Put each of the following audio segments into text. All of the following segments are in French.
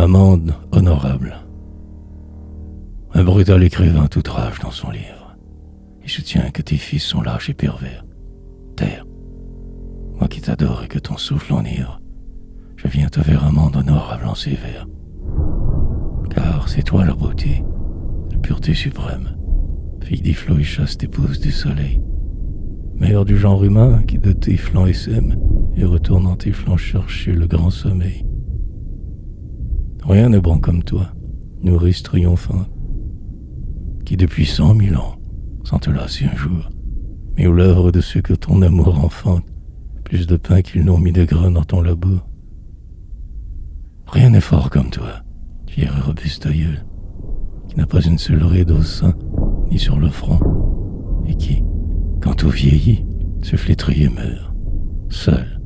Amende honorable. Un brutal écrivain tout rage dans son livre. Il soutient que tes fils sont lâches et pervers. Terre, moi qui t'adore et que ton souffle enivre, je viens te faire amende honorable en ces vers. Car c'est toi la beauté, la pureté suprême, fille des flots et chaste épouse du soleil, meilleure du genre humain qui de tes flancs essaime et retourne en tes flancs chercher le grand sommeil. Rien n'est bon comme toi, nourrice triomphante, qui depuis 100 000 ans, sans te lasser un jour, met aux lèvres de ceux que ton amour enfante plus de pain qu'ils n'ont mis de grains dans ton labour. Rien n'est fort comme toi, fière et robuste aïeul, qui n'a pas une seule ride au sein, ni sur le front, et qui, quand tout vieillit, se flétrit et meurt, seul,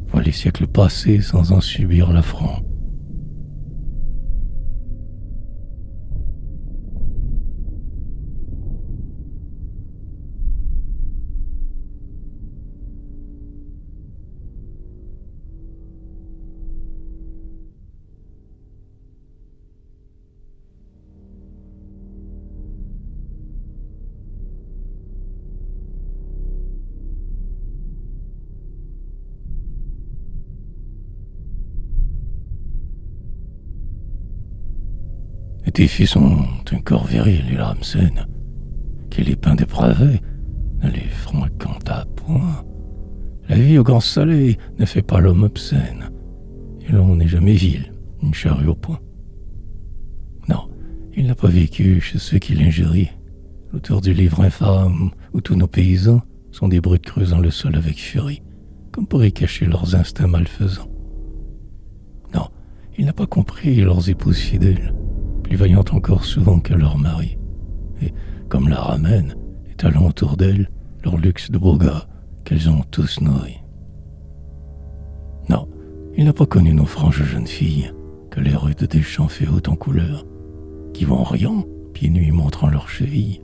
voit les siècles passer sans en subir l'affront. Et tes fils ont un corps viril et l'âme saine, qui les peint dépravés ne les fréquente à point. La vie au grand soleil ne fait pas l'homme obscène, et l'on n'est jamais vil, une charrue au poing. Non, il n'a pas vécu chez ceux qui l'ingérient, l'auteur du livre infâme où tous nos paysans sont des brutes creusant le sol avec furie, comme pour y cacher leurs instincts malfaisants. Non, il n'a pas compris leurs épouses fidèles, plus vaillantes encore souvent que leur mari, et, comme la ramène, étalant autour d'elles leur luxe de beaux gars qu'elles ont tous nourris. Non, il n'a pas connu nos franges jeunes filles, que les rudes des champs fait haut en couleur, qui vont riant, pieds nus montrant leurs chevilles,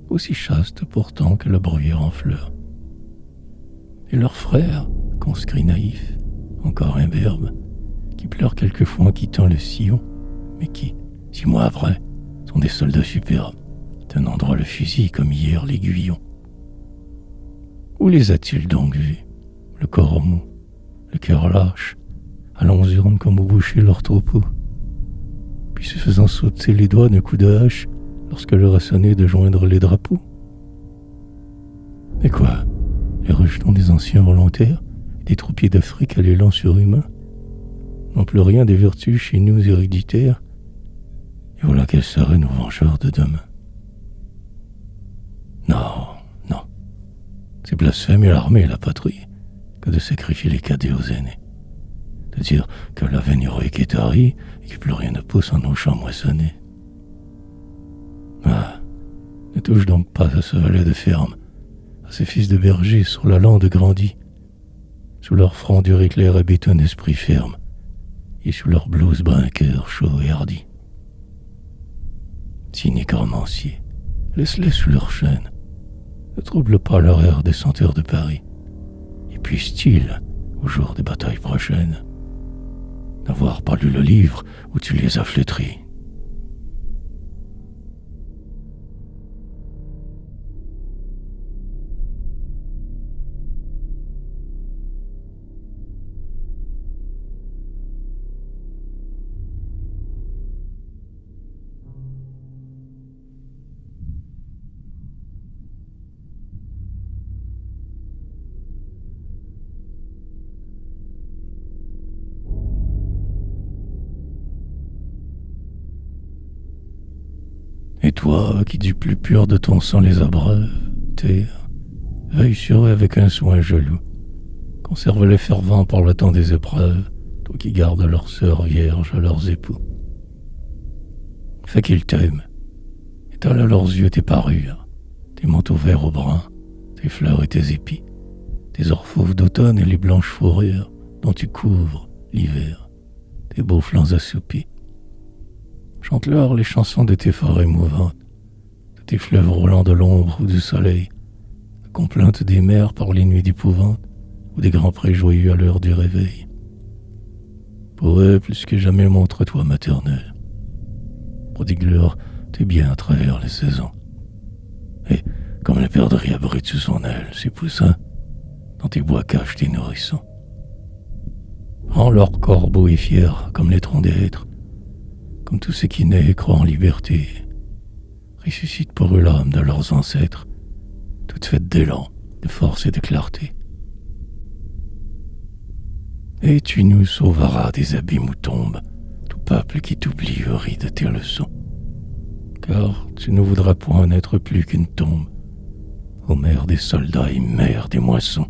aussi chastes pourtant que la bruyère en fleurs. Et leurs frères, conscrits naïfs, encore imberbes, qui pleurent quelquefois en quittant le sillon, mais qui, 6 mois après, sont des soldats superbes, tenant droit le fusil comme hier l'aiguillon. Où les a-t-il donc vus, le corps mou, le cœur lâche, allant aux urnes comme au boucher leur troupeau, puis se faisant sauter les doigts d'un coup de hache lorsque leur a sonné de joindre les drapeaux? Et quoi, les rejetons des anciens volontaires, des troupiers d'Afrique à l'élan surhumain, n'ont plus rien des vertus chez nous héréditaires? Et voilà quels seraient nos vengeurs de demain. Non, non. C'est blasphémer l'armée et la patrie que de sacrifier les cadets aux aînés. De dire que la veine héroïque est tarie et que plus rien ne pousse en nos champs moissonnés. Ah, ne touche donc pas à ce valet de ferme, à ces fils de berger sur la lande grandis. Sous leur front dur éclair habite un esprit ferme, et sous leur blouse brun cœur chaud et hardi. Cyniques romanciers, laisse-les sous leur chaîne. Ne trouble pas leur air des senteurs de Paris. Et puissent-ils, au jour des batailles prochaines, n'avoir pas lu le livre où tu les as flétris? Et toi, qui du plus pur de ton sang les abreuve, terre, veille sur eux avec un soin jaloux. Conserve-les fervents par le temps des épreuves, toi qui gardes leurs sœurs vierges à leurs époux. Fais qu'ils t'aiment, étale à leurs yeux tes parures, tes manteaux verts au brun, tes fleurs et tes épis, tes orfèvres d'automne et les blanches fourrures dont tu couvres l'hiver, tes beaux flancs assoupis. Chante-leur les chansons de tes forêts mouvantes, de tes fleuves roulants de l'ombre ou du soleil, la complainte des mers par les nuits d'épouvante ou des grands prés joyeux à l'heure du réveil. Pour eux, plus que jamais, montre-toi maternel. Prodigue-leur tes biens à travers les saisons. Et, comme la perdrix abrite sous son aile ses poussins, dans tes bois cachent tes nourrissons. Rends-leur corps beaux et fiers comme les troncs d'être, comme tout ce qui naît et croit en liberté. Ressuscite pour eux l'âme de leurs ancêtres, toute faite d'élan, de force et de clarté. Et tu nous sauveras des abîmes où tombe tout peuple qui t'oublie au rit de tes leçons. Car tu ne voudras point n'être plus qu'une tombe, ô mère des soldats et mère des moissons.